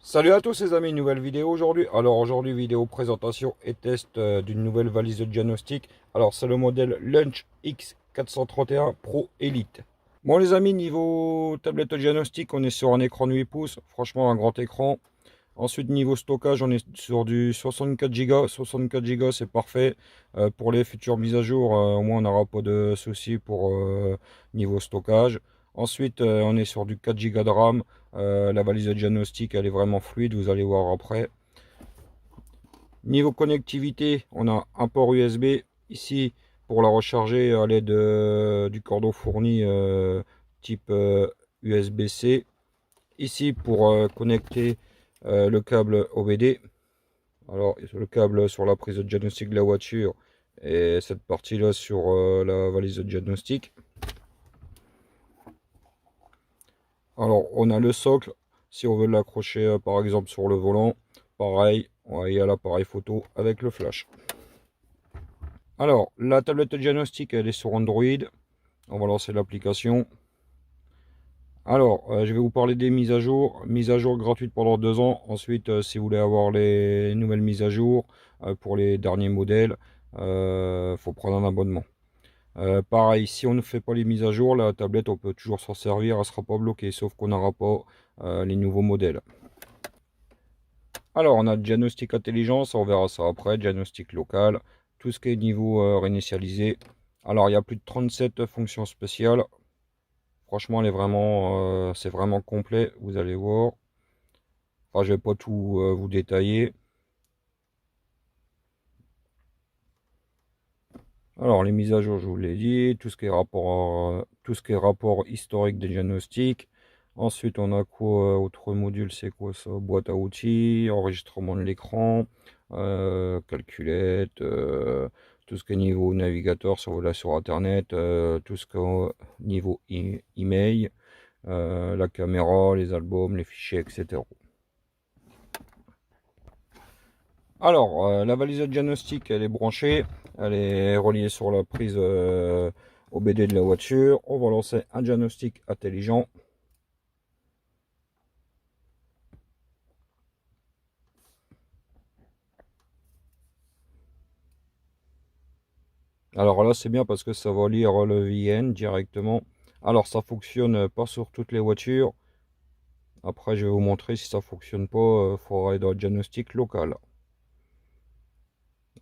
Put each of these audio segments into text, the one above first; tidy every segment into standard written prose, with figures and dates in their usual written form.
Salut à tous les amis, nouvelle vidéo aujourd'hui. Alors aujourd'hui vidéo présentation et test d'une nouvelle valise de diagnostic. Alors c'est le modèle Lunch X431 Pro Elite. Bon les amis, niveau tablette de diagnostic, on est sur un écran de 8 pouces, franchement un grand écran. Ensuite niveau stockage, on est sur du 64 Go. 64 Go c'est parfait. Pour les futures mises à jour, au moins on n'aura pas de soucis pour niveau stockage. Ensuite on est sur du 4 Go de RAM. La valise de diagnostic elle est vraiment fluide, vous allez voir après. Niveau connectivité, on a un port USB ici pour la recharger à l'aide du cordon fourni type USB-C. Ici pour connecter le câble OBD. Alors le câble sur la prise de diagnostic de la voiture et cette partie là sur la valise de diagnostic. Alors on a le socle si on veut l'accrocher par exemple sur le volant. Pareil, il y a l'appareil photo avec le flash. Alors la tablette de diagnostic elle est sur Android. On va lancer l'application. Alors, je vais vous parler des mises à jour. Mise à jour gratuite pendant 2 ans. Ensuite, si vous voulez avoir les nouvelles mises à jour pour les derniers modèles, faut prendre un abonnement. Pareil, si on ne fait pas les mises à jour, la tablette, on peut toujours s'en servir. Elle ne sera pas bloquée, sauf qu'on n'aura pas les nouveaux modèles. Alors, on a diagnostic intelligence, on verra ça après. Diagnostic local, tout ce qui est niveau réinitialisé. Alors, il y a plus de 37 fonctions spéciales. Franchement, elle est vraiment, c'est vraiment complet, vous allez voir. Enfin, je vais pas tout vous détailler. Alors, les mises à jour, je vous l'ai dit, tout ce qui est rapport historique des diagnostics. Ensuite, on a quoi, autre module, c'est quoi ça? Boîte à outils, enregistrement de l'écran, calculette, tout ce qui est niveau navigateur sur Internet, tout ce qui est niveau email. La caméra, les albums, les fichiers, etc. Alors, la valise de diagnostic, elle est branchée, elle est reliée sur la prise OBD de la voiture. On va lancer un diagnostic intelligent. Alors là, c'est bien parce que ça va lire le VN directement. Alors, ça fonctionne pas sur toutes les voitures. Après, je vais vous montrer si ça fonctionne pas. Il faudra aller dans le diagnostic local.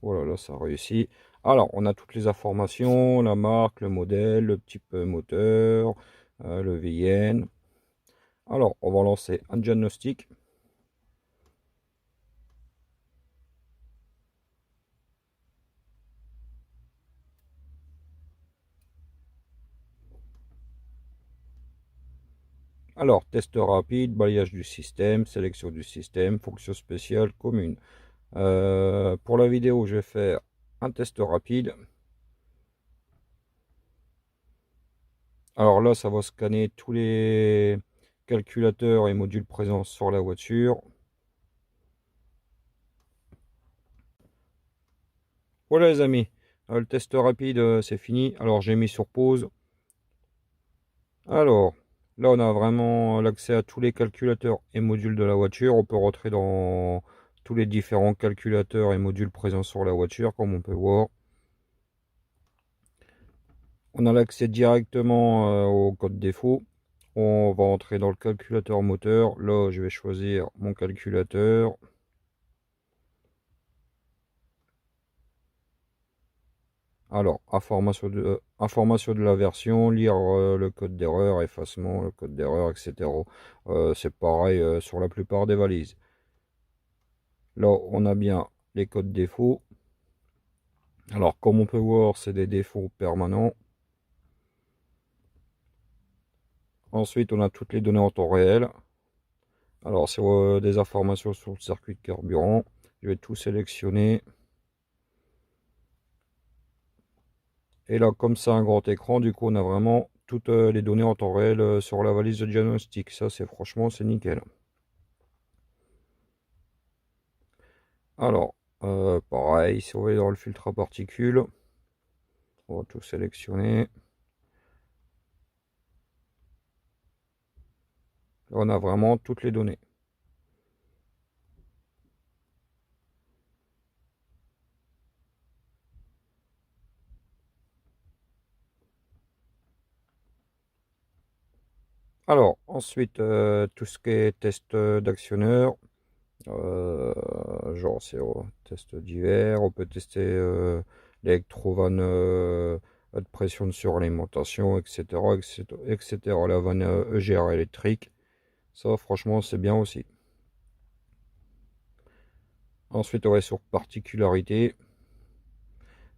Voilà, là, ça réussit. Alors, on a toutes les informations, la marque, le modèle, le type moteur, le VN. Alors, on va lancer un diagnostic. Alors, test rapide, balayage du système, sélection du système, fonction spéciale, commune. Pour la vidéo, je vais faire un test rapide. Alors là, ça va scanner tous les calculateurs et modules présents sur la voiture. Voilà les amis, le test rapide, c'est fini. Alors j'ai mis sur pause. Alors, là on a vraiment l'accès à tous les calculateurs et modules de la voiture. On peut rentrer dans tous les différents calculateurs et modules présents sur la voiture, comme on peut voir. On a l'accès directement au code défaut. On va entrer dans le calculateur moteur. Là, je vais choisir mon calculateur. Alors, information de la version, lire le code d'erreur, effacement, le code d'erreur, etc. C'est pareil sur la plupart des valises. Là, on a bien les codes défauts. Alors, comme on peut voir, c'est des défauts permanents. Ensuite, on a toutes les données en temps réel. Alors, c'est des informations sur le circuit de carburant. Je vais tout sélectionner. Et là, comme c'est un grand écran, du coup, on a vraiment toutes les données en temps réel sur la valise de diagnostic. Ça, c'est franchement, c'est nickel. Alors, pareil, si on va dans le filtre à particules, on va tout sélectionner. On a vraiment toutes les données. Alors, ensuite, tout ce qui est test d'actionneur, genre c'est test divers, on peut tester l'électrovanne de pression de suralimentation, etc., etc., etc. La vanne EGR électrique, ça franchement c'est bien aussi. Ensuite, on va sur particularité.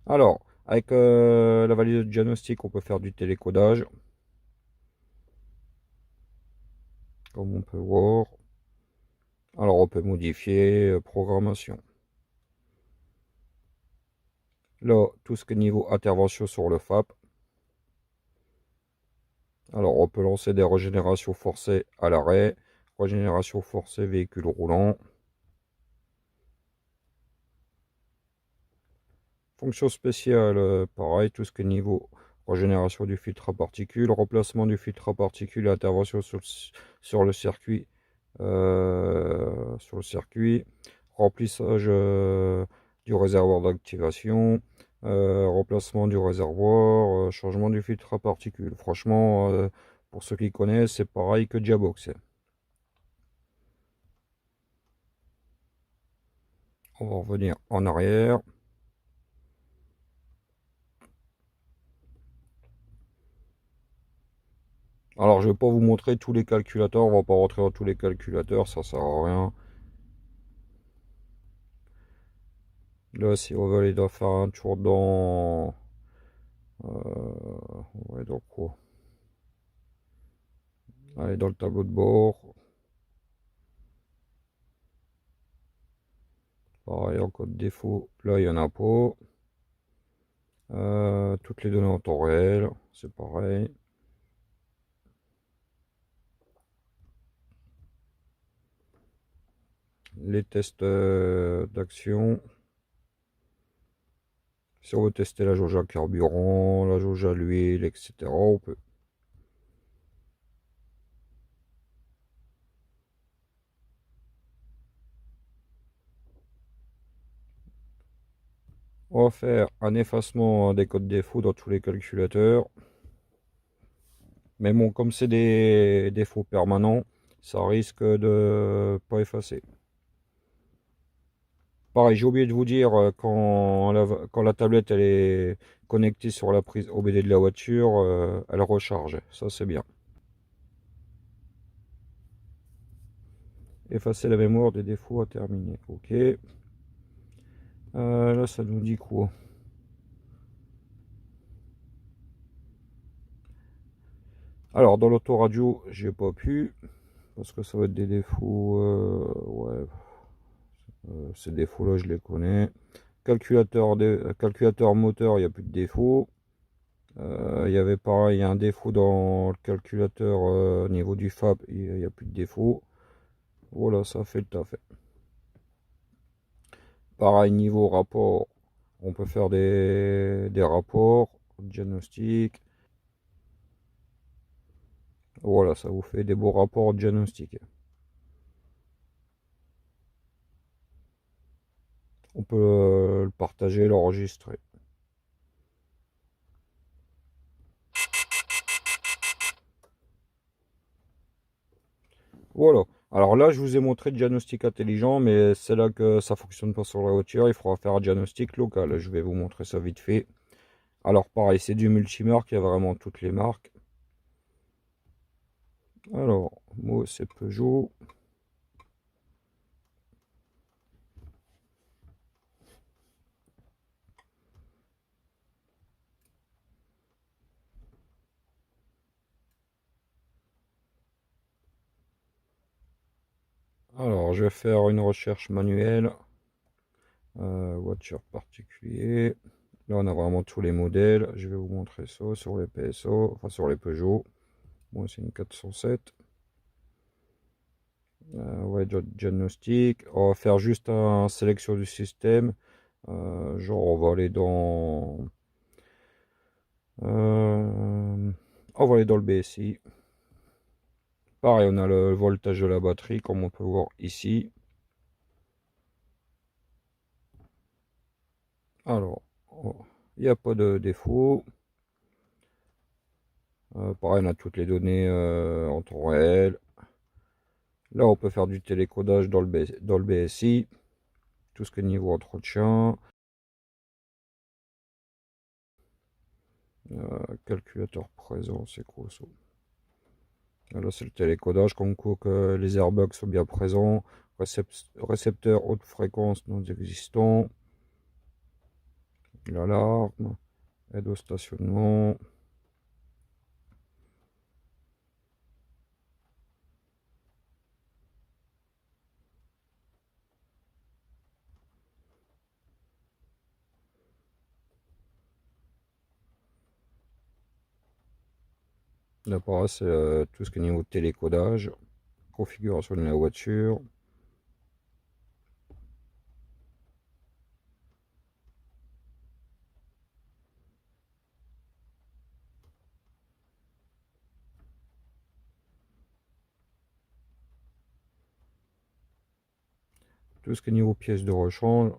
Alors, avec la valise de diagnostic, on peut faire du télécodage, comme on peut voir. Alors, on peut modifier programmation. Là, tout ce qui est niveau intervention sur le FAP. Alors, on peut lancer des régénérations forcées à l'arrêt, régénération forcée véhicule roulant. Fonction spéciale, pareil, tout ce qui est niveau régénération du filtre à particules, remplacement du filtre à particules et intervention sur le circuit, remplissage du réservoir d'activation, remplacement du réservoir, changement du filtre à particules. Franchement, pour ceux qui connaissent, c'est pareil que Diabox. On va revenir en arrière. Alors, je vais pas vous montrer tous les calculateurs, on va pas rentrer dans tous les calculateurs, ça sert à rien. Là, si on veut aller faire un tour dans... ouais, donc quoi? Aller dans le tableau de bord. Pareil, en code défaut, là, il y en a pas. Toutes les données en temps réel, c'est pareil. Les tests d'action. Si on veut tester la jauge à carburant, la jauge à l'huile, etc., on peut. On va faire un effacement des codes défauts dans tous les calculateurs. Mais bon, comme c'est des défauts permanents, ça risque de pas effacer. Pareil, j'ai oublié de vous dire, quand la tablette elle est connectée sur la prise OBD de la voiture, elle recharge. Ça, c'est bien. Effacer la mémoire des défauts à terminer. Ok. Là, ça nous dit quoi? Alors, dans l'autoradio, j'ai pas pu. Parce que ça va être des défauts. Ouais. Ces défauts-là, je les connais. Calculateur moteur, il n'y a plus de défauts. Il y avait pareil un défaut dans le calculateur au niveau du FAB, il n'y a plus de défaut. Voilà, ça fait le taf. Pareil, niveau rapport, on peut faire des rapports, diagnostic. Voilà, ça vous fait des beaux rapports diagnostic. On peut le partager, l'enregistrer. Voilà. Alors là, je vous ai montré le diagnostic intelligent, mais c'est là que ça fonctionne pas sur la voiture. Il faudra faire un diagnostic local. Je vais vous montrer ça vite fait. Alors pareil, c'est du multimarque, il y a vraiment toutes les marques. Alors, moi c'est Peugeot. Alors, je vais faire une recherche manuelle. Voiture particulier. Là, on a vraiment tous les modèles. Je vais vous montrer ça sur les PSO, enfin sur les Peugeot. Moi, c'est une 407. démarrer notre diagnostic. On va faire juste une sélection du système. Genre on va aller dans le BSI. Pareil, on a le voltage de la batterie comme on peut voir ici. Alors, il n'y a pas de défaut. Pareil, on a toutes les données en temps réel. Là, on peut faire du télécodage dans le BSI. Tout ce qui est niveau entretien. Calculateur présent, c'est quoi ça? Là, c'est le télécodage, comme quoi que les airbags sont bien présents. Récepteur haute fréquence non existant. L'alarme. Aide au stationnement. Là, pareil, c'est tout ce qui est niveau de télécodage. Configuration de la voiture. Tout ce qui est niveau pièces de rechange.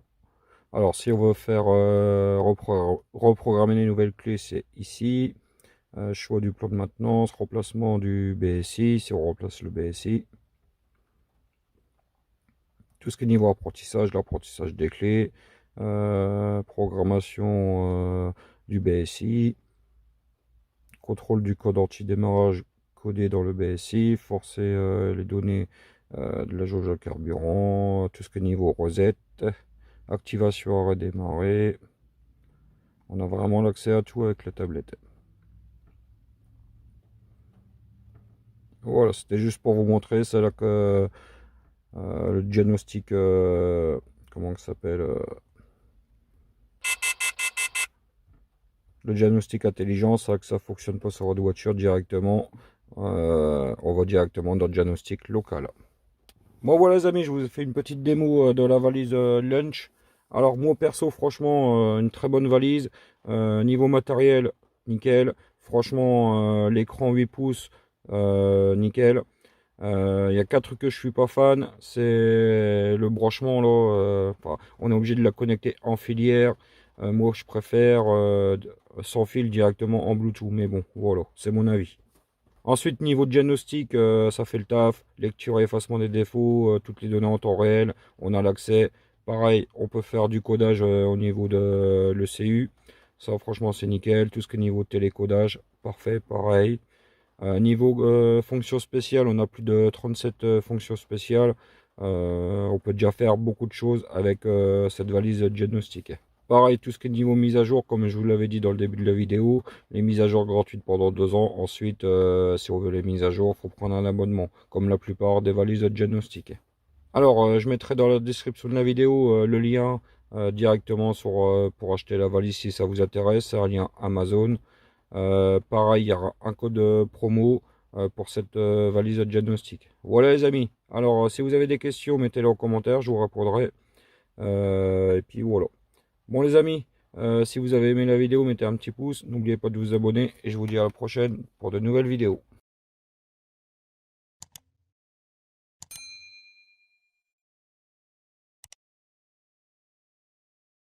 Alors, si on veut faire reprogrammer les nouvelles clés, c'est ici. Choix du plan de maintenance, remplacement du BSI, si on remplace le BSI. Tout ce qui est niveau apprentissage, l'apprentissage des clés. Programmation du BSI. Contrôle du code anti-démarrage codé dans le BSI. Forcer les données de la jauge de carburant. Tout ce qui est niveau recette. Activation à redémarrer. On a vraiment l'accès à tout avec la tablette. Voilà, c'était juste pour vous montrer. C'est là que le diagnostic, comment ça s'appelle, le diagnostic intelligent, c'est là que ça fonctionne pas sur votre voiture directement. On va directement dans le diagnostic local. Bon voilà les amis, je vous ai fait une petite démo de la valise Lunch. Alors moi perso, franchement, une très bonne valise. Niveau matériel, nickel. Franchement, l'écran 8 pouces, nickel. Il y a 4 trucs que je suis pas fan. C'est le branchement là. On est obligé de la connecter en filière. Moi je préfère sans fil directement en Bluetooth. Mais bon, voilà, c'est mon avis. Ensuite, niveau diagnostic, ça fait le taf. Lecture et effacement des défauts, toutes les données en temps réel. On a l'accès. Pareil, on peut faire du codage au niveau de l'ECU. Ça, franchement, c'est nickel. Tout ce qui est niveau télécodage, parfait, pareil. Niveau fonctions spéciales, on a plus de 37 fonctions spéciales. On peut déjà faire beaucoup de choses avec cette valise diagnostique. Pareil, tout ce qui est niveau mise à jour, comme je vous l'avais dit dans le début de la vidéo, les mises à jour gratuites pendant 2 ans. Ensuite, si on veut les mises à jour, il faut prendre un abonnement, comme la plupart des valises diagnostiques. Alors, je mettrai dans la description de la vidéo le lien directement pour acheter la valise si ça vous intéresse. C'est un lien Amazon. Pareil, il y aura un code promo pour cette valise diagnostique. Voilà les amis. Alors, si vous avez des questions, mettez-les en commentaire, je vous répondrai. Et puis voilà. Bon les amis, si vous avez aimé la vidéo, mettez un petit pouce. N'oubliez pas de vous abonner et je vous dis à la prochaine pour de nouvelles vidéos.